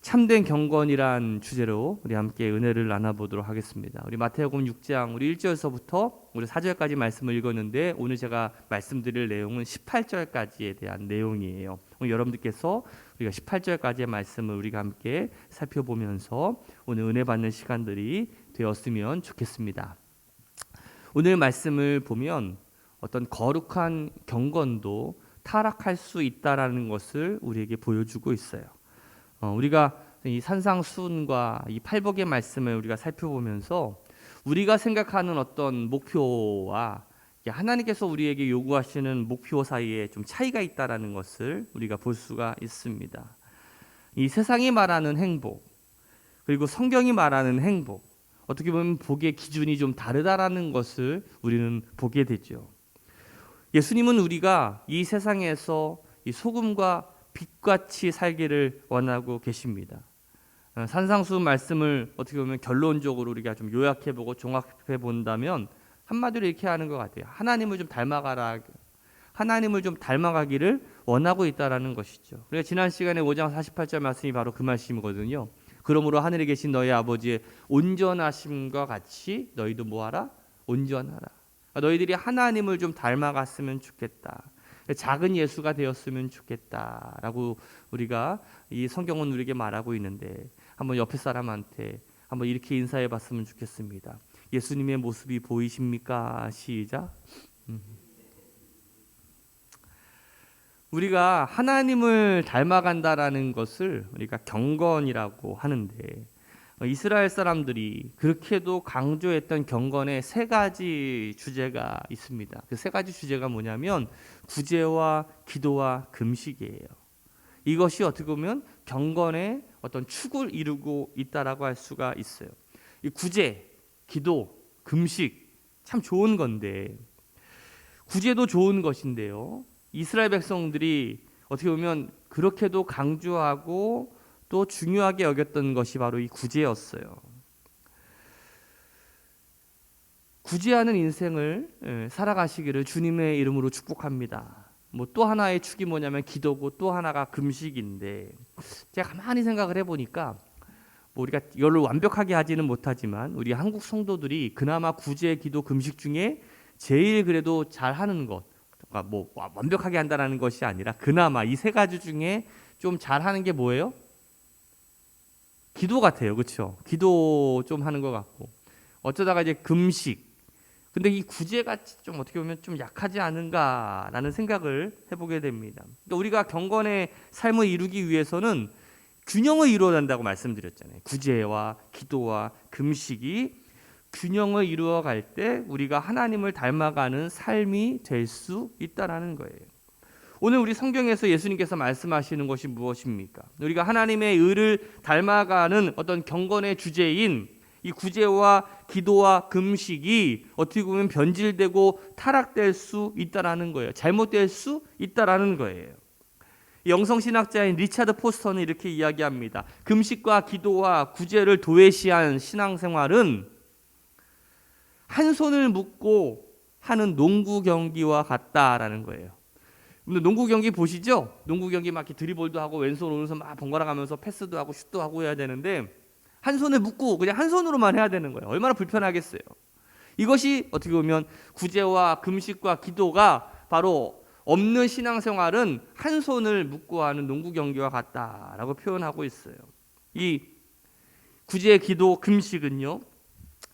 참된 경건이란 주제로 우리 함께 은혜를 나눠보도록 하겠습니다. 우리 마태복음 6장 우리 1절서부터 우리 4절까지 말씀을 읽었는데 오늘 제가 말씀드릴 내용은 18절까지에 대한 내용이에요. 오늘 여러분들께서 우리가 18절까지의 말씀을 우리가 함께 살펴보면서 오늘 은혜 받는 시간들이 되었으면 좋겠습니다. 오늘 말씀을 보면 어떤 거룩한 경건도 타락할 수 있다라는 것을 우리에게 보여주고 있어요. 우리가 이 산상수훈과 이 팔복의 말씀을 우리가 살펴보면서 우리가 생각하는 어떤 목표와 하나님께서 우리에게 요구하시는 목표 사이에 좀 차이가 있다라는 것을 우리가 볼 수가 있습니다. 이 세상이 말하는 행복 그리고 성경이 말하는 행복, 어떻게 보면 복의 기준이 좀 다르다라는 것을 우리는 보게 되죠. 예수님은 우리가 이 세상에서 이 소금과 빛같이 살기를 원하고 계십니다. 산상수훈 말씀을 어떻게 보면 결론적으로 우리가 좀 요약해보고 종합해 본다면 한마디로 이렇게 하는 것 같아요. 하나님을 좀 닮아가라. 하나님을 좀 닮아가기를 원하고 있다라는 것이죠. 우리가 지난 시간에 5장 48절 말씀이 바로 그 말씀이거든요. 그러므로 하늘에 계신 너희 아버지의 온전하심과 같이 너희도 뭐하라? 온전하라. 너희들이 하나님을 좀 닮아갔으면 좋겠다. 작은 예수가 되었으면 좋겠다라고 우리가 이 성경은 우리에게 말하고 있는데 한번 옆에 사람한테 한번 이렇게 인사해 봤으면 좋겠습니다. 예수님의 모습이 보이십니까? 시작. 우리가 하나님을 닮아간다라는 것을 우리가 경건이라고 하는데 이스라엘 사람들이 그렇게도 강조했던 경건의 세 가지 주제가 있습니다. 그 세 가지 주제가 뭐냐면 구제와 기도와 금식이에요. 이것이 어떻게 보면 경건의 어떤 축을 이루고 있다라고 할 수가 있어요. 이 구제, 기도, 금식 참 좋은 건데 구제도 좋은 것인데요. 이스라엘 백성들이 어떻게 보면 그렇게도 강조하고 또 중요하게 여겼던 것이 바로 이 구제였어요. 구제하는 인생을 살아가시기를 주님의 이름으로 축복합니다. 또 하나의 축이 뭐냐면 기도고 또 하나가 금식인데 제가 가만히 생각을 해보니까 우리가 이걸 완벽하게 하지는 못하지만 우리 한국 성도들이 그나마 구제, 기도, 금식 중에 제일 그래도 잘하는 것, 그러니까 완벽하게 한다는 것이 아니라 그나마 이 세 가지 중에 좀 잘하는 게 뭐예요? 기도 같아요. 그렇죠? 기도 좀 하는 것 같고 어쩌다가 이제 금식. 근데 이 구제가 좀 어떻게 보면 좀 약하지 않은가라는 생각을 해보게 됩니다. 그러니까 우리가 경건의 삶을 이루기 위해서는 균형을 이루어야 한다고 말씀드렸잖아요. 구제와 기도와 금식이 균형을 이루어갈 때 우리가 하나님을 닮아가는 삶이 될 수 있다라는 거예요. 오늘 우리 성경에서 예수님께서 말씀하시는 것이 무엇입니까? 우리가 하나님의 의를 닮아가는 어떤 경건의 주제인 이 구제와 기도와 금식이 어떻게 보면 변질되고 타락될 수 있다라는 거예요. 잘못될 수 있다라는 거예요. 영성신학자인 리차드 포스터는 이렇게 이야기합니다. 금식과 기도와 구제를 도외시한 신앙생활은 한 손을 묶고 하는 농구 경기와 같다라는 거예요. 농구 경기 보시죠? 농구 경기 막 이렇게 드리블도 하고 왼손 오른손 막 번갈아 가면서 패스도 하고 슛도 하고 해야 되는데 한 손을 묶고 그냥 한 손으로만 해야 되는 거예요. 얼마나 불편하겠어요. 이것이 어떻게 보면 구제와 금식과 기도가 바로 없는 신앙생활은 한 손을 묶고 하는 농구 경기와 같다라고 표현하고 있어요. 이 구제, 기도, 금식은요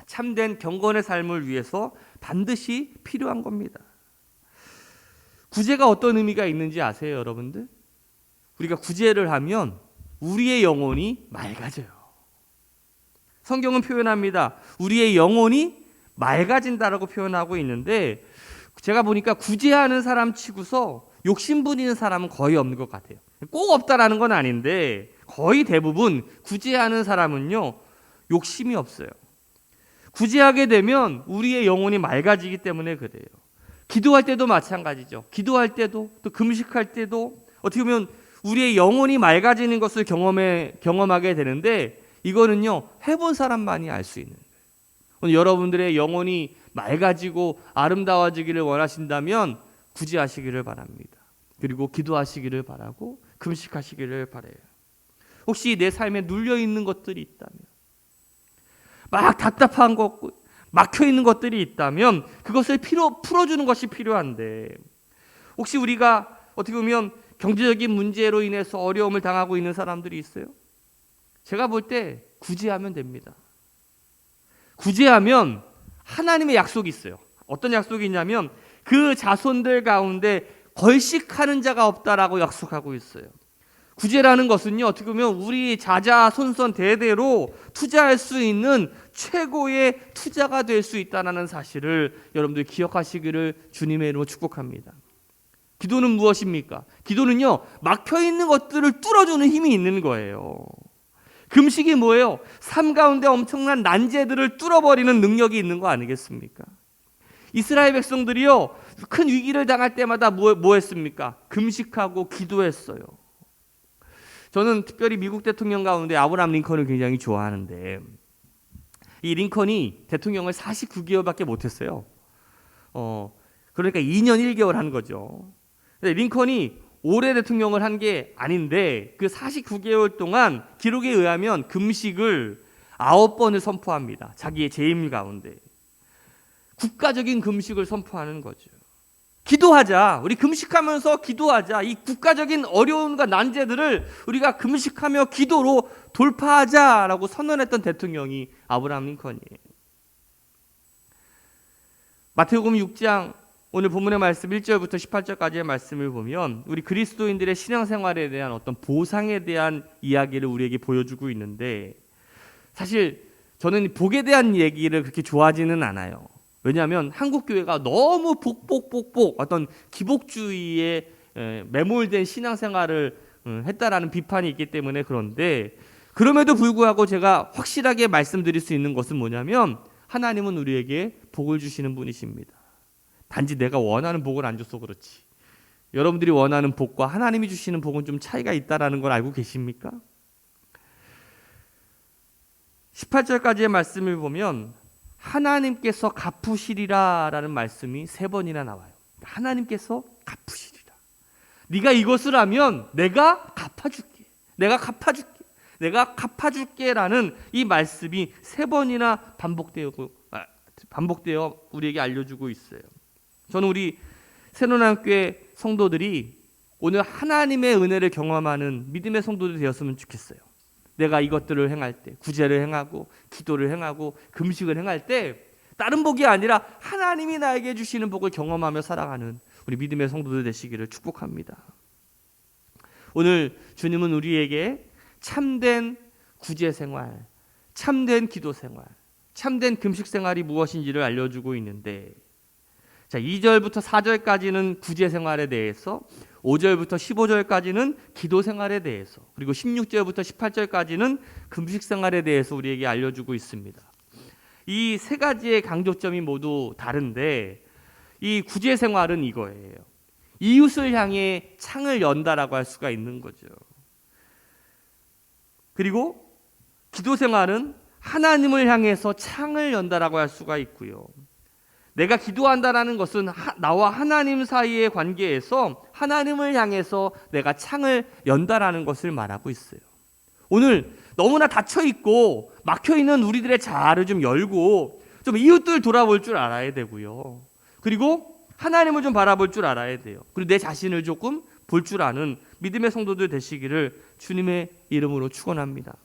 참된 경건의 삶을 위해서 반드시 필요한 겁니다. 구제가 어떤 의미가 있는지 아세요, 여러분들? 우리가 구제를 하면 우리의 영혼이 맑아져요. 성경은 표현합니다. 우리의 영혼이 맑아진다라고 표현하고 있는데 제가 보니까 구제하는 사람 치고서 욕심 부리는 사람은 거의 없는 것 같아요. 꼭 없다라는 건 아닌데 거의 대부분 구제하는 사람은요 욕심이 없어요. 구제하게 되면 우리의 영혼이 맑아지기 때문에 그래요. 기도할 때도 마찬가지죠. 기도할 때도 또 금식할 때도 어떻게 보면 우리의 영혼이 맑아지는 것을 경험하게 되는데 이거는요 해본 사람만이 알 수 있는 거예요. 오늘 여러분들의 영혼이 맑아지고 아름다워지기를 원하신다면 구제하시기를 바랍니다. 그리고 기도하시기를 바라고 금식하시기를 바라요. 혹시 내 삶에 눌려 있는 것들이 있다면, 막 답답한 것, 막혀 있는 것들이 있다면 그것을 풀어주는 것이 필요한데, 혹시 우리가 어떻게 보면 경제적인 문제로 인해서 어려움을 당하고 있는 사람들이 있어요? 제가 볼 때 구제하면 됩니다. 구제하면 하나님의 약속이 있어요. 어떤 약속이 있냐면 그 자손들 가운데 걸식하는 자가 없다라고 약속하고 있어요. 구제라는 것은요, 어떻게 보면 우리 자자손손 대대로 투자할 수 있는 최고의 투자가 될 수 있다는 사실을 여러분들 기억하시기를 주님의 이름으로 축복합니다. 기도는 무엇입니까? 기도는요, 막혀있는 것들을 뚫어주는 힘이 있는 거예요. 금식이 뭐예요? 삶 가운데 엄청난 난제들을 뚫어버리는 능력이 있는 거 아니겠습니까? 이스라엘 백성들이요, 큰 위기를 당할 때마다 뭐 했습니까? 금식하고 기도했어요. 저는 특별히 미국 대통령 가운데 아브라함 링컨을 굉장히 좋아하는데, 이 링컨이 대통령을 49개월밖에 못했어요. 그러니까 2년 1개월 한 거죠. 링컨이 오래 대통령을 한 게 아닌데 그 49개월 동안 기록에 의하면 금식을 9번을 선포합니다. 자기의 재임 가운데. 국가적인 금식을 선포하는 거죠. 기도하자. 우리 금식하면서 기도하자. 이 국가적인 어려움과 난제들을 우리가 금식하며 기도로 돌파하자라고 선언했던 대통령이 아브라함 링컨이에요. 마태복음 6장 오늘 본문의 말씀 1절부터 18절까지의 말씀을 보면 우리 그리스도인들의 신앙생활에 대한 어떤 보상에 대한 이야기를 우리에게 보여주고 있는데, 사실 저는 복에 대한 얘기를 그렇게 좋아하지는 않아요. 왜냐하면 한국 교회가 너무 복복복복 어떤 기복주의에 매몰된 신앙생활을 했다라는 비판이 있기 때문에 그런데, 그럼에도 불구하고 제가 확실하게 말씀드릴 수 있는 것은 뭐냐면 하나님은 우리에게 복을 주시는 분이십니다. 단지 내가 원하는 복을 안 줘서 그렇지, 여러분들이 원하는 복과 하나님이 주시는 복은 좀 차이가 있다라는 걸 알고 계십니까? 18절까지의 말씀을 보면 하나님께서 갚으시리라 라는 말씀이 3번이나 나와요. 하나님께서 갚으시리라. 네가 이것을 하면 내가 갚아줄게. 내가 갚아줄게 라는 이 말씀이 3번이나 반복되어 우리에게 알려주고 있어요. 저는 우리 새로운교회 성도들이 오늘 하나님의 은혜를 경험하는 믿음의 성도들이 되었으면 좋겠어요. 내가 이것들을 행할 때, 구제를 행하고 기도를 행하고 금식을 행할 때 다른 복이 아니라 하나님이 나에게 주시는 복을 경험하며 살아가는 우리 믿음의 성도들 되시기를 축복합니다. 오늘 주님은 우리에게 참된 구제 생활, 참된 기도 생활, 참된 금식 생활이 무엇인지를 알려주고 있는데, 자, 2절부터 4절까지는 구제 생활에 대해서, 5절부터 15절까지는 기도 생활에 대해서, 그리고 16절부터 18절까지는 금식 생활에 대해서 우리에게 알려주고 있습니다. 이 3가지의 강조점이 모두 다른데, 이 구제 생활은 이거예요. 이웃을 향해 창을 연다라고 할 수가 있는 거죠. 그리고 기도 생활은 하나님을 향해서 창을 연다라고 할 수가 있고요. 내가 기도한다라는 것은 나와 하나님 사이의 관계에서 하나님을 향해서 내가 창을 연다라는 것을 말하고 있어요. 오늘 너무나 닫혀있고 막혀있는 우리들의 자아를 좀 열고 좀 이웃들 돌아볼 줄 알아야 되고요. 그리고 하나님을 좀 바라볼 줄 알아야 돼요. 그리고 내 자신을 조금 볼 줄 아는 믿음의 성도들 되시기를 주님의 이름으로 축원합니다.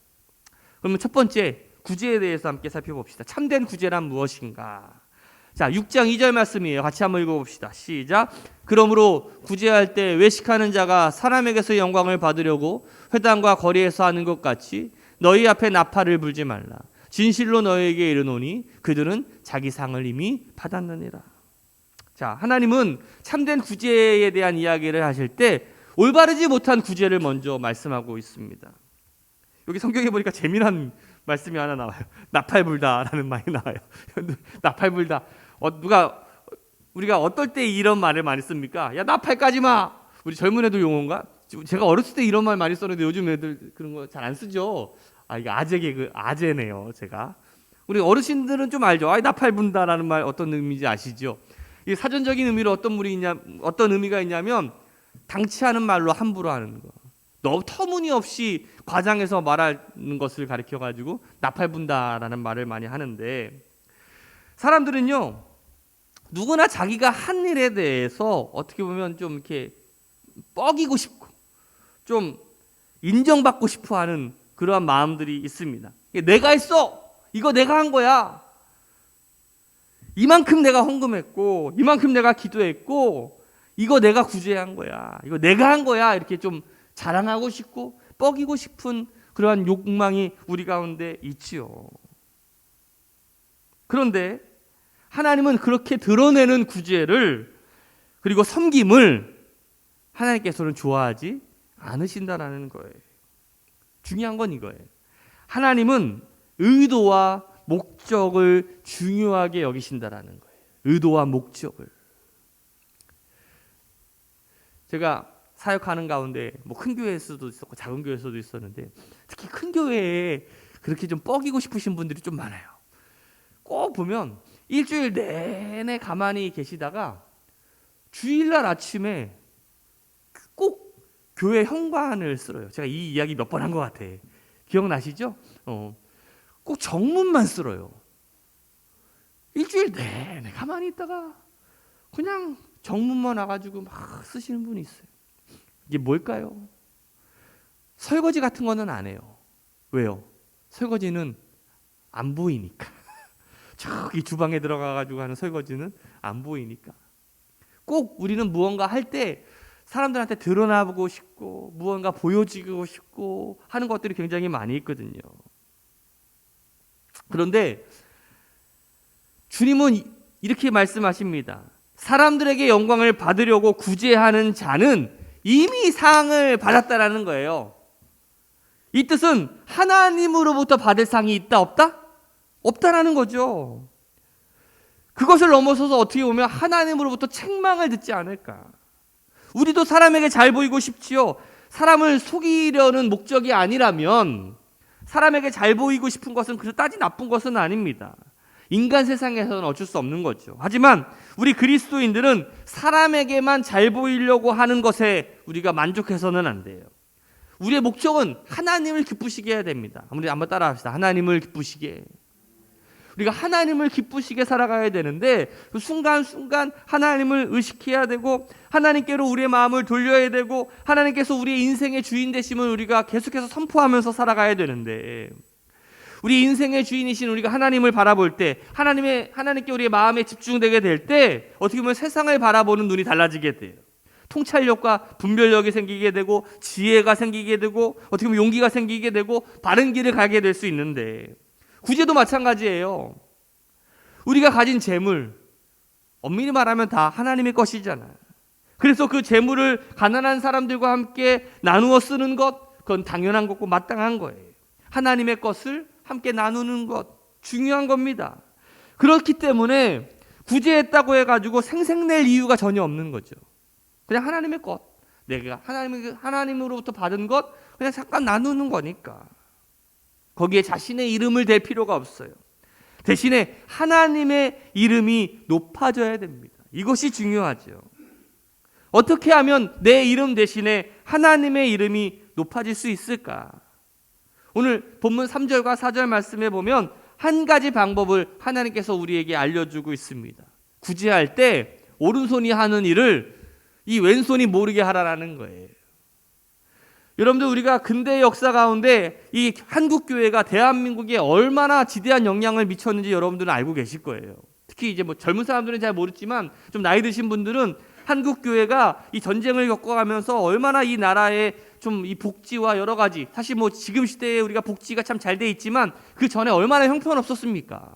그러면 첫 번째, 구제에 대해서 함께 살펴봅시다. 참된 구제란 무엇인가? 자, 6장 2절 말씀이에요. 같이 한번 읽어봅시다. 시작. 그러므로 구제할 때 외식하는 자가 사람에게서 영광을 받으려고 회당과 거리에서 하는 것 같이 너희 앞에 나팔을 불지 말라. 진실로 너희에게 이르노니 그들은 자기 상을 이미 받았느니라. 자, 하나님은 참된 구제에 대한 이야기를 하실 때 올바르지 못한 구제를 먼저 말씀하고 있습니다. 여기 성경에 보니까 재미난 말씀이 하나 나와요. 나팔 불다라는 말이 나와요. 나팔 불다. 우리가 어떨 때 이런 말을 많이 씁니까? 야, 나팔 까지 마. 우리 젊은 애들 용어인가? 제가 어렸을 때 이런 말 많이 썼는데 요즘 애들 그런 거 잘 안 쓰죠. 이게 아재 개그, 아재네요, 제가. 우리 어르신들은 좀 알죠. 나팔 분다라는 말 어떤 의미인지 아시죠? 이 사전적인 의미로 어떤 의미가 있냐면 당치 않은 말로 함부로 하는 거, 너무 터무니없이 과장해서 말하는 것을 가리켜가지고 나팔분다라는 말을 많이 하는데, 사람들은요 누구나 자기가 한 일에 대해서 어떻게 보면 좀 이렇게 뻐기고 싶고 좀 인정받고 싶어하는 그러한 마음들이 있습니다. 내가 했어, 이거 내가 한 거야, 이만큼 내가 헌금했고 이만큼 내가 기도했고 이거 내가 구제한 거야, 이거 내가 한 거야, 이렇게 좀 자랑하고 싶고 뻐기고 싶은 그러한 욕망이 우리 가운데 있지요. 그런데 하나님은 그렇게 드러내는 구제를 그리고 섬김을 하나님께서는 좋아하지 않으신다라는 거예요. 중요한 건 이거예요. 하나님은 의도와 목적을 중요하게 여기신다라는 거예요. 의도와 목적을. 제가 사역하는 가운데 뭐 큰 교회에서도 있었고 작은 교회에서도 있었는데, 특히 큰 교회에 그렇게 좀 뻐기고 싶으신 분들이 좀 많아요. 꼭 보면 일주일 내내 가만히 계시다가 주일날 아침에 꼭 교회 현관을 쓸어요. 제가 이 이야기 몇 번 한 것 같아. 기억나시죠? 꼭 정문만 쓸어요. 일주일 내내 가만히 있다가 그냥 정문만 와가지고 막 쓰시는 분이 있어요. 이게 뭘까요? 설거지 같은 거는 안 해요. 왜요? 설거지는 안 보이니까. 저기 주방에 들어가가지고 하는 설거지는 안 보이니까. 꼭 우리는 무언가 할 때 사람들한테 드러나보고 싶고 무언가 보여지고 싶고 하는 것들이 굉장히 많이 있거든요. 그런데 주님은 이렇게 말씀하십니다. 사람들에게 영광을 받으려고 구제하는 자는 이미 상을 받았다라는 거예요. 이 뜻은 하나님으로부터 받을 상이 있다 없다? 없다라는 거죠. 그것을 넘어서서 어떻게 보면 하나님으로부터 책망을 듣지 않을까. 우리도 사람에게 잘 보이고 싶지요. 사람을 속이려는 목적이 아니라면 사람에게 잘 보이고 싶은 것은 그다지 나쁜 것은 아닙니다. 인간 세상에서는 어쩔 수 없는 거죠. 하지만 우리 그리스도인들은 사람에게만 잘 보이려고 하는 것에 우리가 만족해서는 안 돼요. 우리의 목적은 하나님을 기쁘시게 해야 됩니다. 우리 한번 따라합시다. 하나님을 기쁘시게. 우리가 하나님을 기쁘시게 살아가야 되는데 그 순간순간 하나님을 의식해야 되고 하나님께로 우리의 마음을 돌려야 되고 하나님께서 우리의 인생의 주인 되심을 우리가 계속해서 선포하면서 살아가야 되는데, 우리 인생의 주인이신 우리가 하나님을 바라볼 때 하나님께 우리의 마음에 집중되게 될 때 어떻게 보면 세상을 바라보는 눈이 달라지게 돼요. 통찰력과 분별력이 생기게 되고 지혜가 생기게 되고 어떻게 보면 용기가 생기게 되고 바른 길을 가게 될 수 있는데, 구제도 마찬가지예요. 우리가 가진 재물, 엄밀히 말하면 다 하나님의 것이잖아요. 그래서 그 재물을 가난한 사람들과 함께 나누어 쓰는 것, 그건 당연한 거고 마땅한 거예요. 하나님의 것을 함께 나누는 것, 중요한 겁니다. 그렇기 때문에 구제했다고 해가지고 생색낼 이유가 전혀 없는 거죠. 그냥 하나님의 것, 내가 하나님으로부터 받은 것 그냥 잠깐 나누는 거니까 거기에 자신의 이름을 댈 필요가 없어요. 대신에 하나님의 이름이 높아져야 됩니다. 이것이 중요하죠. 어떻게 하면 내 이름 대신에 하나님의 이름이 높아질 수 있을까? 오늘 본문 3절과 4절 말씀에 보면 한 가지 방법을 하나님께서 우리에게 알려주고 있습니다. 구제할 때 오른손이 하는 일을 이 왼손이 모르게 하라라는 거예요. 여러분들, 우리가 근대 역사 가운데 이 한국교회가 대한민국에 얼마나 지대한 영향을 미쳤는지 여러분들은 알고 계실 거예요. 특히 이제 뭐 젊은 사람들은 잘 모르지만 좀 나이 드신 분들은 한국교회가 이 전쟁을 겪어가면서 얼마나 이 나라의 좀 이 복지와 여러 가지, 사실 뭐 지금 시대에 우리가 복지가 참 잘 돼 있지만 그 전에 얼마나 형편없었습니까?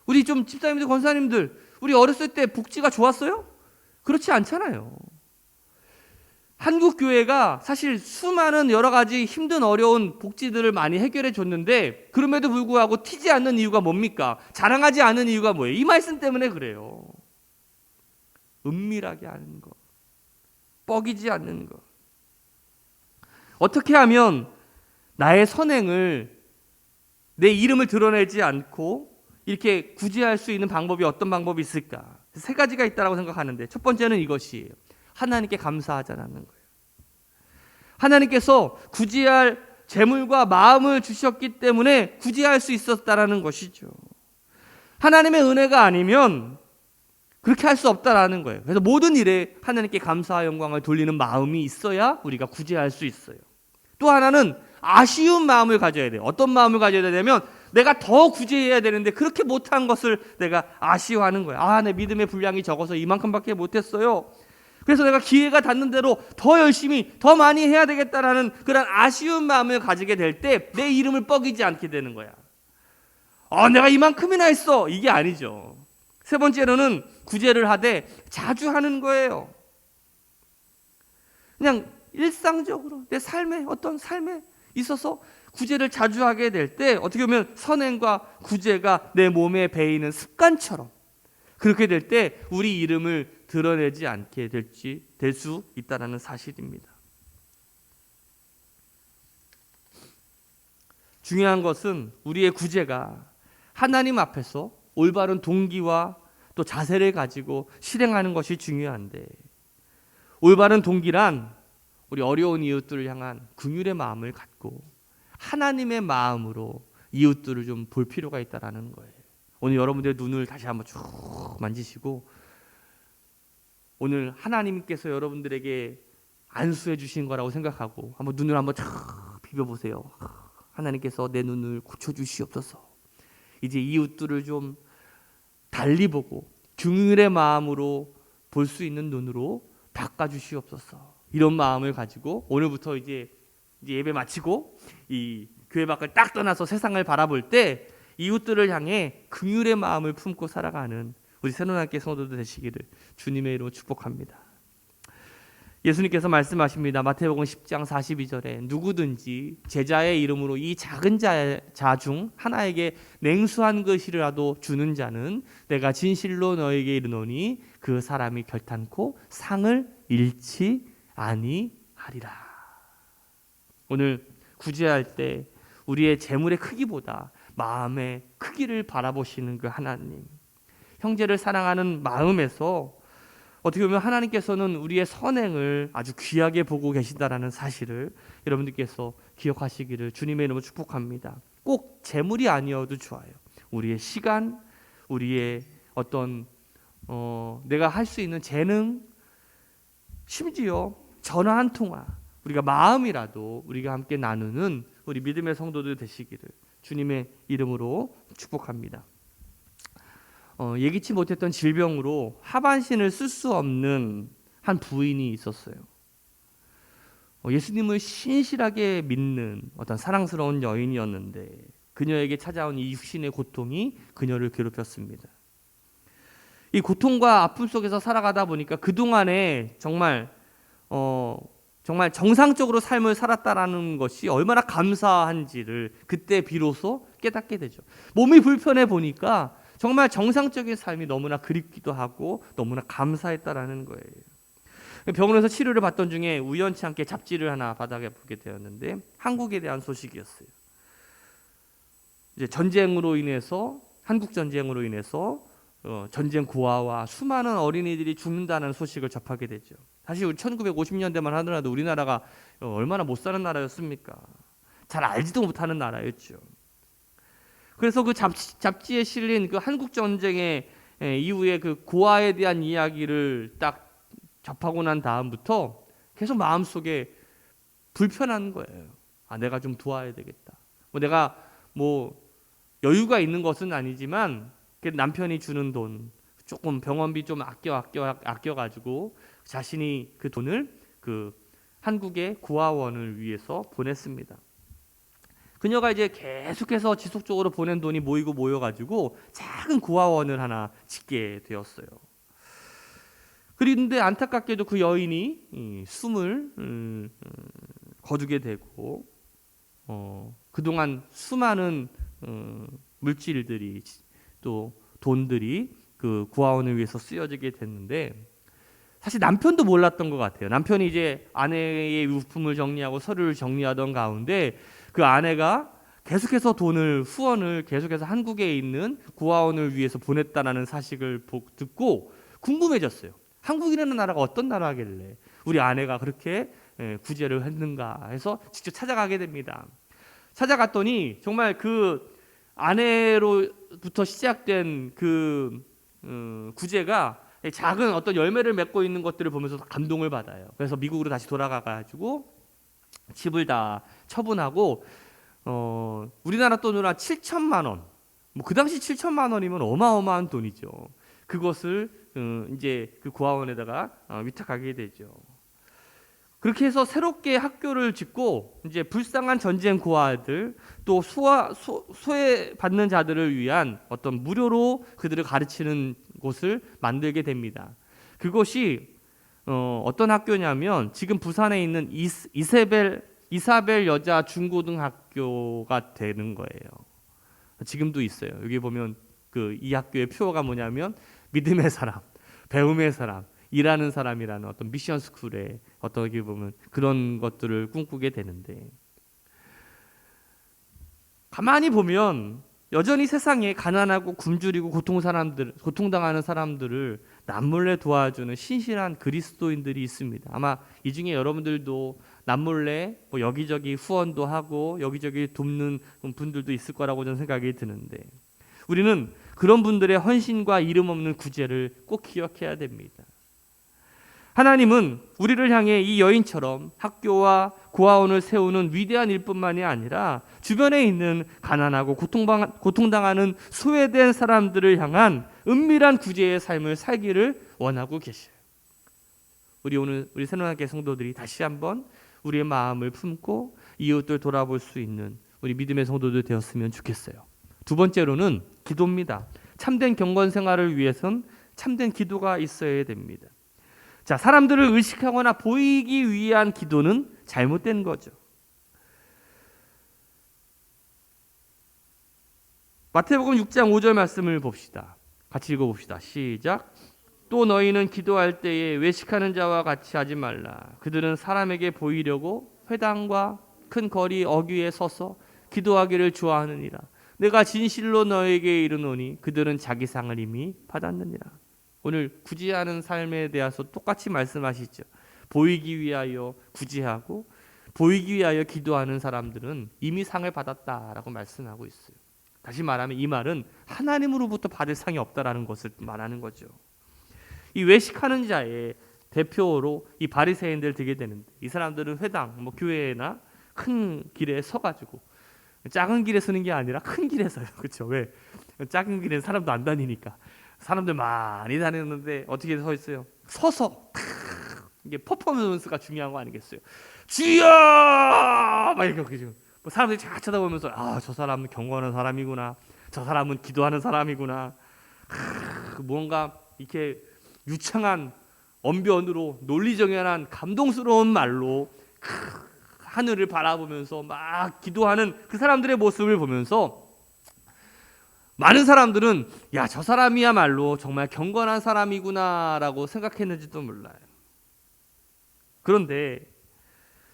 우리 좀 집사님들, 권사님들, 우리 어렸을 때 복지가 좋았어요? 그렇지 않잖아요. 한국 교회가 사실 수많은 여러 가지 힘든 어려운 복지들을 많이 해결해 줬는데 그럼에도 불구하고 튀지 않는 이유가 뭡니까? 자랑하지 않는 이유가 뭐예요? 이 말씀 때문에 그래요. 은밀하게 하는 것, 뻐기지 않는 것. 어떻게 하면 나의 선행을, 내 이름을 드러내지 않고 이렇게 구제할 수 있는 방법이 어떤 방법이 있을까? 세 가지가 있다고 생각하는데 첫 번째는 이것이에요. 하나님께 감사하자는 거예요. 하나님께서 구제할 재물과 마음을 주셨기 때문에 구제할 수 있었다라는 것이죠. 하나님의 은혜가 아니면 그렇게 할 수 없다라는 거예요. 그래서 모든 일에 하나님께 감사와 영광을 돌리는 마음이 있어야 우리가 구제할 수 있어요. 또 하나는 아쉬운 마음을 가져야 돼요. 어떤 마음을 가져야 되냐면 내가 더 구제해야 되는데 그렇게 못한 것을 내가 아쉬워하는 거예요. 내 믿음의 분량이 적어서 이만큼밖에 못했어요. 그래서 내가 기회가 닿는 대로 더 열심히 더 많이 해야 되겠다라는 그런 아쉬운 마음을 가지게 될 때 내 이름을 뻐기지 않게 되는 거야. 내가 이만큼이나 했어. 이게 아니죠. 세 번째로는 구제를 하되 자주 하는 거예요. 그냥 일상적으로 내 어떤 삶에 있어서 구제를 자주 하게 될 때 어떻게 보면 선행과 구제가 내 몸에 배이는 습관처럼 그렇게 될 때 우리 이름을 드러내지 않게 될 수 있다는 사실입니다. 중요한 것은 우리의 구제가 하나님 앞에서 올바른 동기와 또 자세를 가지고 실행하는 것이 중요한데, 올바른 동기란 우리 어려운 이웃들을 향한 긍휼의 마음을 갖고 하나님의 마음으로 이웃들을 좀 볼 필요가 있다라는 거예요. 오늘 여러분들의 눈을 다시 한번 쭉 만지시고, 오늘 하나님께서 여러분들에게 안수해 주신 거라고 생각하고 한번 눈을 한번 쫙 비벼보세요. 하나님께서 내 눈을 고쳐주시옵소서. 이제 이웃들을 좀 달리 보고 긍휼의 마음으로 볼 수 있는 눈으로 바꿔주시옵소서. 이런 마음을 가지고 오늘부터 이제 예배 마치고 이 교회 밖을 딱 떠나서 세상을 바라볼 때 이웃들을 향해 긍휼의 마음을 품고 살아가는 우리 새로운학교 성도들 되시기를 주님의 이름으로 축복합니다. 예수님께서 말씀하십니다. 마태복음 10장 42절에 누구든지 제자의 이름으로 이 작은 자 중 하나에게 냉수한 것이라도 주는 자는 내가 진실로 너에게 이르노니 그 사람이 결탄코 상을 잃지 아니하리라. 오늘 구제할 때 우리의 재물의 크기보다 마음의 크기를 바라보시는 그 하나님, 형제를 사랑하는 마음에서 어떻게 보면 하나님께서는 우리의 선행을 아주 귀하게 보고 계신다라는 사실을 여러분들께서 기억하시기를 주님의 이름으로 축복합니다. 꼭 재물이 아니어도 좋아요. 우리의 시간, 우리의 어떤 내가 할 수 있는 재능, 심지어 전화 한 통화, 우리가 마음이라도 우리가 함께 나누는 우리 믿음의 성도들 되시기를 주님의 이름으로 축복합니다. 예기치 못했던 질병으로 하반신을 쓸 수 없는 한 부인이 있었어요. 예수님을 신실하게 믿는 어떤 사랑스러운 여인이었는데 그녀에게 찾아온 이 육신의 고통이 그녀를 괴롭혔습니다. 이 고통과 아픔 속에서 살아가다 보니까 그동안에 정말 정상적으로 삶을 살았다라는 것이 얼마나 감사한지를 그때 비로소 깨닫게 되죠. 몸이 불편해 보니까 정말 정상적인 삶이 너무나 그립기도 하고 너무나 감사했다라는 거예요. 병원에서 치료를 받던 중에 우연치 않게 잡지를 하나 바닥에 보게 되었는데 한국에 대한 소식이었어요. 이제 한국 전쟁으로 인해서 전쟁 고아와 수많은 어린이들이 죽는다는 소식을 접하게 되죠. 사실 우리 1950년대만 하더라도 우리나라가 얼마나 못 사는 나라였습니까? 잘 알지도 못하는 나라였죠. 그래서 그 잡지에 실린 그 한국 전쟁의 이후에 그 고아에 대한 이야기를 딱 접하고 난 다음부터 계속 마음속에 불편한 거예요. 내가 좀 도와야 되겠다. 내가 여유가 있는 것은 아니지만 남편이 주는 돈, 조금 병원비 좀 아껴가지고 자신이 그 돈을 그 한국의 고아원을 위해서 보냈습니다. 그녀가 이제 계속해서 지속적으로 보낸 돈이 모여가지고 작은 고아원을 하나 짓게 되었어요. 그런데 안타깝게도 그 여인이 숨을 거두게 되고 그동안 수많은 물질들이 또 돈들이 그 고아원을 위해서 쓰여지게 됐는데 사실 남편도 몰랐던 것 같아요. 남편이 이제 아내의 유품을 정리하고 서류를 정리하던 가운데 그 아내가 계속해서 후원을 계속해서 한국에 있는 고아원을 위해서 보냈다라는 사실을 듣고 궁금해졌어요. 한국이라는 나라가 어떤 나라길래 우리 아내가 그렇게 구제를 했는가 해서 직접 찾아가게 됩니다. 찾아갔더니 정말 그 아내로부터 시작된 그 구제가 작은 어떤 열매를 맺고 있는 것들을 보면서 감동을 받아요. 그래서 미국으로 다시 돌아가가지고 집을 다 처분하고 우리나라 돈으로 한 7천만 원, 뭐 그 당시 7천만 원이면 어마어마한 돈이죠. 그것을 이제 그 고아원에다가 위탁하게 되죠. 그렇게 해서 새롭게 학교를 짓고 이제 불쌍한 전쟁 고아들 또 소외받는 자들을 위한 어떤 무료로 그들을 가르치는 곳을 만들게 됩니다. 그것이 어떤 학교냐면 지금 부산에 있는 이사벨 여자 중고등학교가 되는 거예요. 지금도 있어요. 여기 보면 그 이 학교의 표어가 뭐냐면 믿음의 사람, 배움의 사람, 일하는 사람이라는 어떤 미션 스쿨에 어떻게 보면 그런 것들을 꿈꾸게 되는데, 가만히 보면 여전히 세상에 가난하고 굶주리고 고통당하는 사람들을 남몰래 도와주는 신실한 그리스도인들이 있습니다. 아마 이 중에 여러분들도 남몰래 뭐 여기저기 후원도 하고 여기저기 돕는 분들도 있을 거라고 저는 생각이 드는데, 우리는 그런 분들의 헌신과 이름 없는 구제를 꼭 기억해야 됩니다. 하나님은 우리를 향해 이 여인처럼 학교와 고아원을 세우는 위대한 일뿐만이 아니라 주변에 있는 가난하고 고통당하는 소외된 사람들을 향한 은밀한 구제의 삶을 살기를 원하고 계셔요. 우리 새로운학교 성도들이 다시 한번 우리의 마음을 품고 이웃들 돌아볼 수 있는 우리 믿음의 성도들 되었으면 좋겠어요. 두 번째로는 기도입니다. 참된 경건 생활을 위해선 참된 기도가 있어야 됩니다. 자, 사람들을 의식하거나 보이기 위한 기도는 잘못된 거죠. 마태복음 6장 5절 말씀을 봅시다. 같이 읽어봅시다. 시작. 또 너희는 기도할 때에 외식하는 자와 같이 하지 말라. 그들은 사람에게 보이려고 회당과 큰 거리 어귀에 서서 기도하기를 좋아하느니라. 내가 진실로 너에게 이르노니 그들은 자기 상을 이미 받았느니라. 오늘 구제하는 삶에 대해서 똑같이 말씀하시죠. 보이기 위하여 구제하고 보이기 위하여 기도하는 사람들은 이미 상을 받았다라고 말씀하고 있어요. 다시 말하면 이 말은 하나님으로부터 받을 상이 없다라는 것을 말하는 거죠. 이 외식하는 자의 대표로 이 바리새인들 되게 되는데, 이 사람들은 회당, 뭐 교회나 큰 길에 서가지고, 작은 길에 서는 게 아니라 큰 길에 서요. 그렇죠? 왜? 작은 길에 사람도 안 다니니까. 사람들 많이 다녔는데 어떻게 서 있어요? 서서 이게 퍼포먼스가 중요한 거 아니겠어요? 주여! 막 이렇게 뭐 사람들이 잘 쳐다보면서 저 사람은 경건한 사람이구나, 저 사람은 기도하는 사람이구나, 뭔가 이렇게 유창한 언변으로 논리정연한 감동스러운 말로 하늘을 바라보면서 막 기도하는 그 사람들의 모습을 보면서 많은 사람들은 야, 저 사람이야말로 정말 경건한 사람이구나라고 생각했는지도 몰라요. 그런데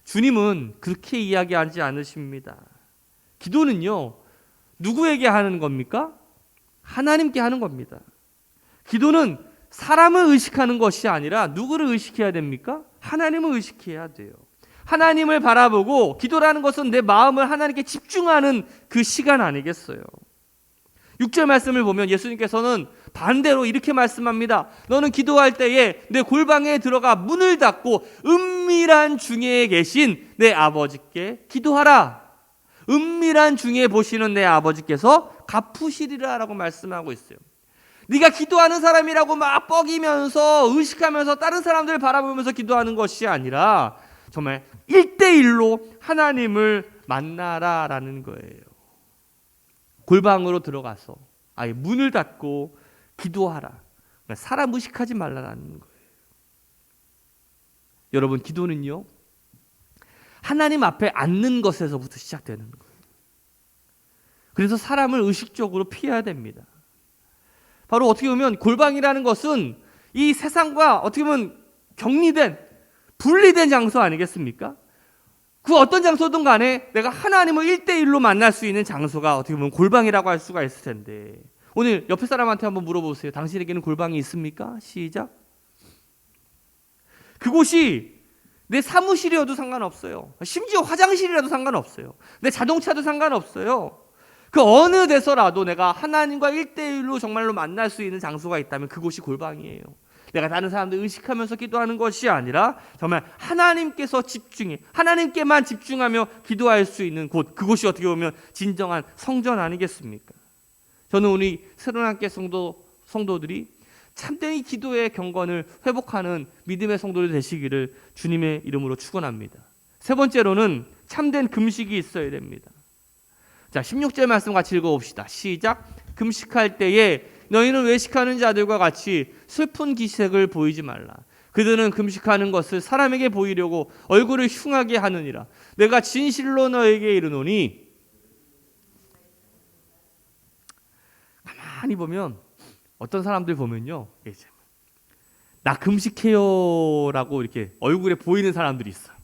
주님은 그렇게 이야기하지 않으십니다. 기도는요, 누구에게 하는 겁니까? 하나님께 하는 겁니다. 기도는 사람을 의식하는 것이 아니라 누구를 의식해야 됩니까? 하나님을 의식해야 돼요. 하나님을 바라보고, 기도라는 것은 내 마음을 하나님께 집중하는 그 시간 아니겠어요? 6절 말씀을 보면 예수님께서는 반대로 이렇게 말씀합니다. 너는 기도할 때에 내 골방에 들어가 문을 닫고 은밀한 중에 계신 내 아버지께 기도하라. 은밀한 중에 보시는 내 아버지께서 갚으시리라 라고 말씀하고 있어요. 네가 기도하는 사람이라고 막 뻐기면서 의식하면서 다른 사람들을 바라보면서 기도하는 것이 아니라 정말 1대1로 하나님을 만나라라는 거예요. 골방으로 들어가서 아예 문을 닫고 기도하라. 사람 의식하지 말라는 거예요. 여러분, 기도는요, 하나님 앞에 앉는 것에서부터 시작되는 거예요. 그래서 사람을 의식적으로 피해야 됩니다. 바로 어떻게 보면 골방이라는 것은 이 세상과 어떻게 보면 분리된 장소 아니겠습니까? 그 어떤 장소든 간에 내가 하나님을 1대1로 만날 수 있는 장소가 어떻게 보면 골방이라고 할 수가 있을 텐데, 오늘 옆에 사람한테 한번 물어보세요. 당신에게는 골방이 있습니까? 시작. 그곳이 내 사무실이어도 상관없어요. 심지어 화장실이라도 상관없어요. 내 자동차도 상관없어요. 그 어느 데서라도 내가 하나님과 1대1로 정말로 만날 수 있는 장소가 있다면 그곳이 골방이에요. 내가 다른 사람들 의식하면서 기도하는 것이 아니라 정말 하나님께서 하나님께만 집중하며 기도할 수 있는 곳, 그곳이 어떻게 보면 진정한 성전 아니겠습니까? 저는 우리 새로운함께 성도들이 참된 이 기도의 경건을 회복하는 믿음의 성도들 되시기를 주님의 이름으로 축원합니다. 세 번째로는 참된 금식이 있어야 됩니다. 자, 16절 말씀 같이 읽어봅시다. 시작. 금식할 때에 너희는 외식하는 자들과 같이 슬픈 기색을 보이지 말라. 그들은 금식하는 것을 사람에게 보이려고 얼굴을 흉하게 하느니라. 내가 진실로 너에게 이르노니. 가만히 보면 어떤 사람들 보면요, 나 금식해요라고 이렇게 얼굴에 보이는 사람들이 있어요.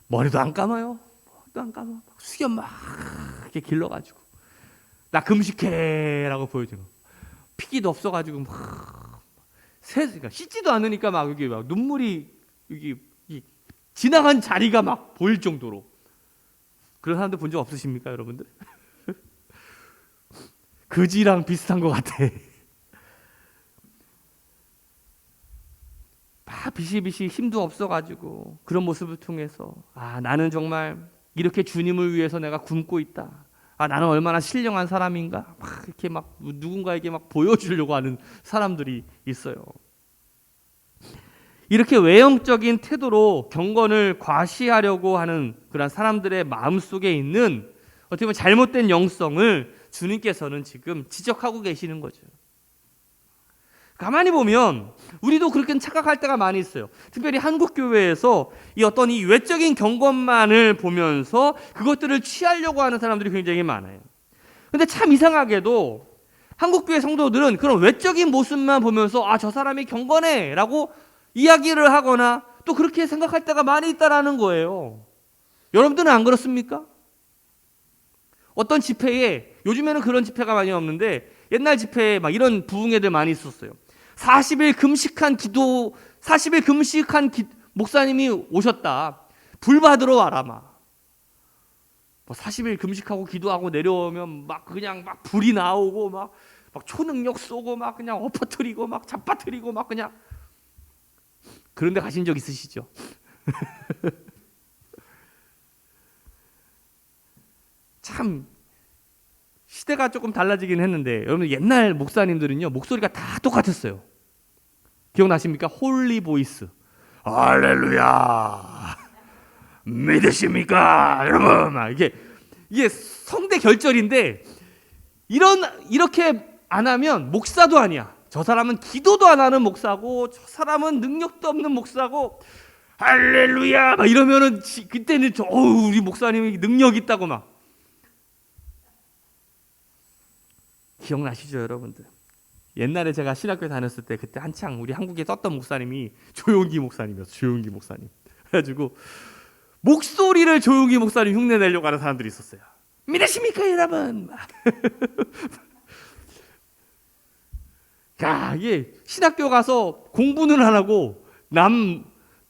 머리도 안 감아요. 머리도 안 감아. 수염 막 이렇게 길러가지고 나 금식해라고 보여주고 피기도 없어가지고 막 그러니까 씻지도 않으니까 막 여기 막 눈물이 여기 지나간 자리가 막 보일 정도로 그런 사람들 본 적 없으십니까, 여러분들? 그지랑 비슷한 것 같아. 막 비시비시 힘도 없어가지고 그런 모습을 통해서 나는 정말 이렇게 주님을 위해서 내가 굶고 있다. 나는 얼마나 신령한 사람인가. 막 이렇게 막 누군가에게 막 보여주려고 하는 사람들이 있어요. 이렇게 외형적인 태도로 경건을 과시하려고 하는 그런 사람들의 마음속에 있는 어떻게 보면 잘못된 영성을 주님께서는 지금 지적하고 계시는 거죠. 가만히 보면 우리도 그렇게 착각할 때가 많이 있어요. 특별히 한국 교회에서 이 어떤 이 외적인 경건만을 보면서 그것들을 취하려고 하는 사람들이 굉장히 많아요. 근데 참 이상하게도 한국 교회 성도들은 그런 외적인 모습만 보면서 저 사람이 경건해라고 이야기를 하거나 또 그렇게 생각할 때가 많이 있다라는 거예요. 여러분들은 안 그렇습니까? 어떤 집회에, 요즘에는 그런 집회가 많이 없는데 옛날 집회에 막 이런 부흥회들 많이 있었어요. 40일 금식한 목사님이 오셨다. 불 받으러 와라. 막 40일 금식하고 기도하고 내려오면 막 그냥 막 불이 나오고 막 초능력 쏘고 막 그냥 엎어뜨리고 막 잡아뜨리고 막 그냥. 그런데 가신 적 있으시죠? 참 시대가 조금 달라지긴 했는데 여러분 옛날 목사님들은요 목소리가 다 똑같았어요. 기억나십니까? 홀리 보이스. 할렐루야. 믿으십니까? 여러분 막 이게 성대 결절인데 이렇게 안 하면 목사도 아니야. 저 사람은 기도도 안 하는 목사고 저 사람은 능력도 없는 목사고 할렐루야 막 이러면은 그때는 우리 목사님이 능력 있다고 막 기억나시죠, 여러분들? 옛날에 제가 신학교에 다녔을 때 그때 한창 우리 한국에 썼던 목사님이 조용기 목사님이었어요. 조용기 목사님. 그래가지고 목소리를 조용기 목사님 흉내 내려고 하는 사람들이 있었어요. 믿으십니까, 여러분? 야, 이게 신학교 가서 공부는 안 하고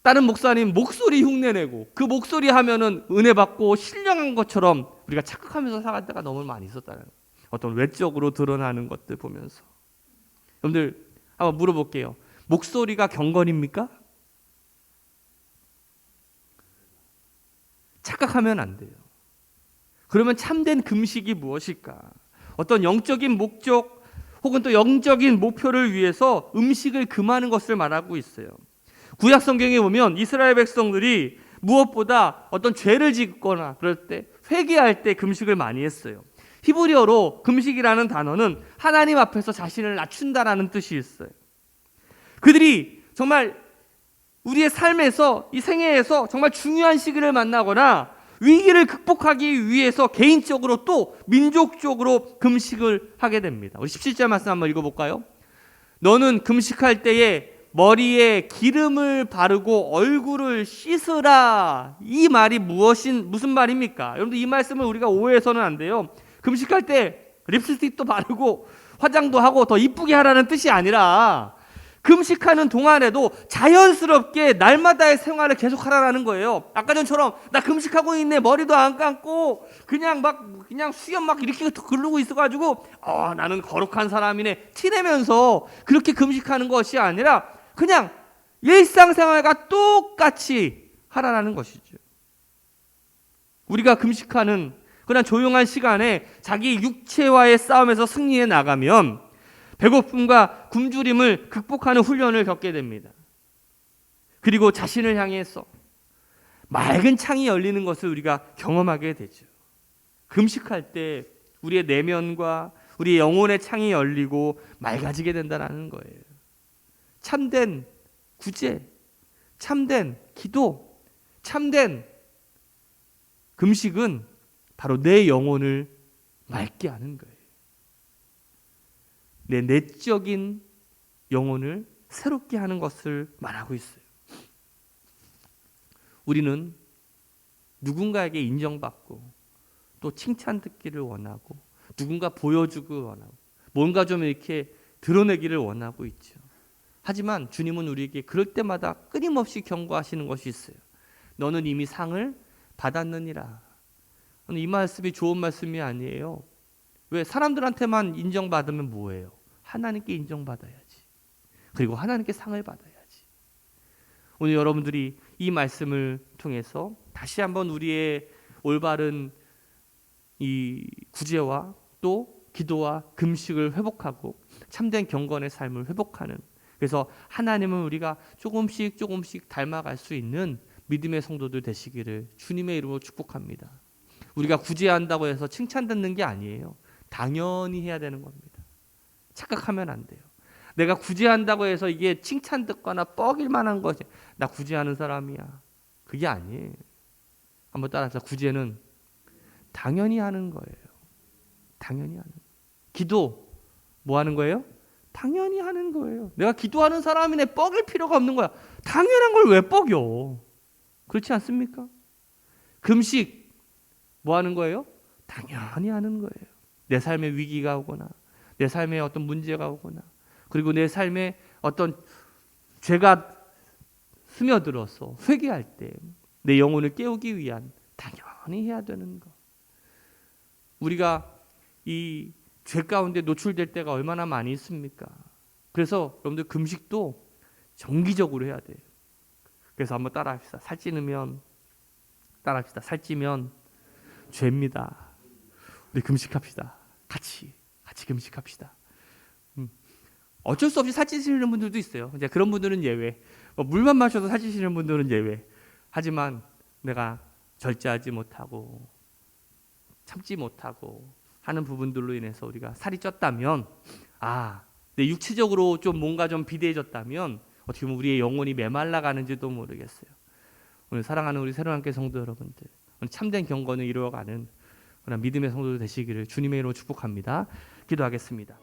다른 목사님 목소리 흉내내고 그 목소리 하면은 은혜 받고 신령한 것처럼 우리가 착각하면서 살아갈 때가 너무 많이 있었다는 거예요. 어떤 외적으로 드러나는 것들 보면서. 여러분들 한번 물어볼게요. 목소리가 경건입니까? 착각하면 안 돼요. 그러면 참된 금식이 무엇일까? 어떤 영적인 목적 혹은 또 영적인 목표를 위해서 음식을 금하는 것을 말하고 있어요. 구약 성경에 보면 이스라엘 백성들이 무엇보다 어떤 죄를 짓거나 그럴 때 회개할 때 금식을 많이 했어요. 히브리어로 금식이라는 단어는 하나님 앞에서 자신을 낮춘다라는 뜻이 있어요. 그들이 정말 우리의 삶에서 이 생애에서 정말 중요한 시기를 만나거나 위기를 극복하기 위해서 개인적으로 또 민족적으로 금식을 하게 됩니다. 우리 17절 말씀 한번 읽어볼까요? 너는 금식할 때에 머리에 기름을 바르고 얼굴을 씻으라. 이 말이 무슨 말입니까? 여러분들 이 말씀을 우리가 오해해서는 안 돼요. 금식할 때 립스틱도 바르고 화장도 하고 더 이쁘게 하라는 뜻이 아니라 금식하는 동안에도 자연스럽게 날마다의 생활을 계속하라는 거예요. 아까 전처럼 나 금식하고 있네, 머리도 안 감고 그냥 수염 막 이렇게 그르고 있어가지고 나는 거룩한 사람이네 티내면서 그렇게 금식하는 것이 아니라 그냥 일상생활과 똑같이 하라는 것이죠. 우리가 금식하는 그런 조용한 시간에 자기 육체와의 싸움에서 승리해 나가면 배고픔과 굶주림을 극복하는 훈련을 겪게 됩니다. 그리고 자신을 향해서 맑은 창이 열리는 것을 우리가 경험하게 되죠. 금식할 때 우리의 내면과 우리의 영혼의 창이 열리고 맑아지게 된다는 거예요. 참된 구제, 참된 기도, 참된 금식은 바로 내 영혼을 맑게 하는 거예요. 내 내적인 영혼을 새롭게 하는 것을 말하고 있어요. 우리는 누군가에게 인정받고 또 칭찬 듣기를 원하고 누군가 보여주길 원하고 뭔가 좀 이렇게 드러내기를 원하고 있죠. 하지만 주님은 우리에게 그럴 때마다 끊임없이 경고하시는 것이 있어요. 너는 이미 상을 받았느니라. 이 말씀이 좋은 말씀이 아니에요. 왜? 사람들한테만 인정받으면 뭐예요? 하나님께 인정받아야지. 그리고 하나님께 상을 받아야지. 오늘 여러분들이 이 말씀을 통해서 다시 한번 우리의 올바른 이 구제와 또 기도와 금식을 회복하고 참된 경건의 삶을 회복하는, 그래서 하나님은 우리가 조금씩 닮아갈 수 있는 믿음의 성도들 되시기를 주님의 이름으로 축복합니다. 우리가 구제한다고 해서 칭찬 듣는 게 아니에요. 당연히 해야 되는 겁니다. 착각하면 안 돼요. 내가 구제한다고 해서 이게 칭찬 듣거나 뻐길 만한 것이 나 구제하는 사람이야. 그게 아니에요. 한번 따라서 구제는 당연히 하는 거예요. 당연히 하는 거예요. 기도 뭐 하는 거예요? 당연히 하는 거예요. 내가 기도하는 사람이네 뻐길 필요가 없는 거야. 당연한 걸 왜 뻐겨? 그렇지 않습니까? 금식 뭐 하는 거예요? 당연히 하는 거예요. 내 삶에 위기가 오거나 내 삶에 어떤 문제가 오거나 그리고 내 삶에 어떤 죄가 스며들어서 회개할 때 내 영혼을 깨우기 위한 당연히 해야 되는 것. 우리가 이 죄 가운데 노출될 때가 얼마나 많이 있습니까? 그래서 여러분들 금식도 정기적으로 해야 돼요. 그래서 한번 따라합시다. 살찌면 죄입니다. 우리 금식합시다. 같이 금식합시다. 어쩔 수 없이 살찌시는 분들도 있어요. 이제 그런 분들은 예외. 물만 마셔도 살찌시는 분들은 예외. 하지만 내가 절제하지 못하고 참지 못하고 하는 부분들로 인해서 우리가 살이 쪘다면, 내 육체적으로 좀 뭔가 좀 비대해졌다면 어떻게 보면 우리의 영혼이 메말라가는지도 모르겠어요. 오늘 사랑하는 우리 새로운교회 성도 여러분들, 오늘 참된 경건을 이루어가는 믿음의 성도들 되시기를 주님의 이름으로 축복합니다. 기도하겠습니다.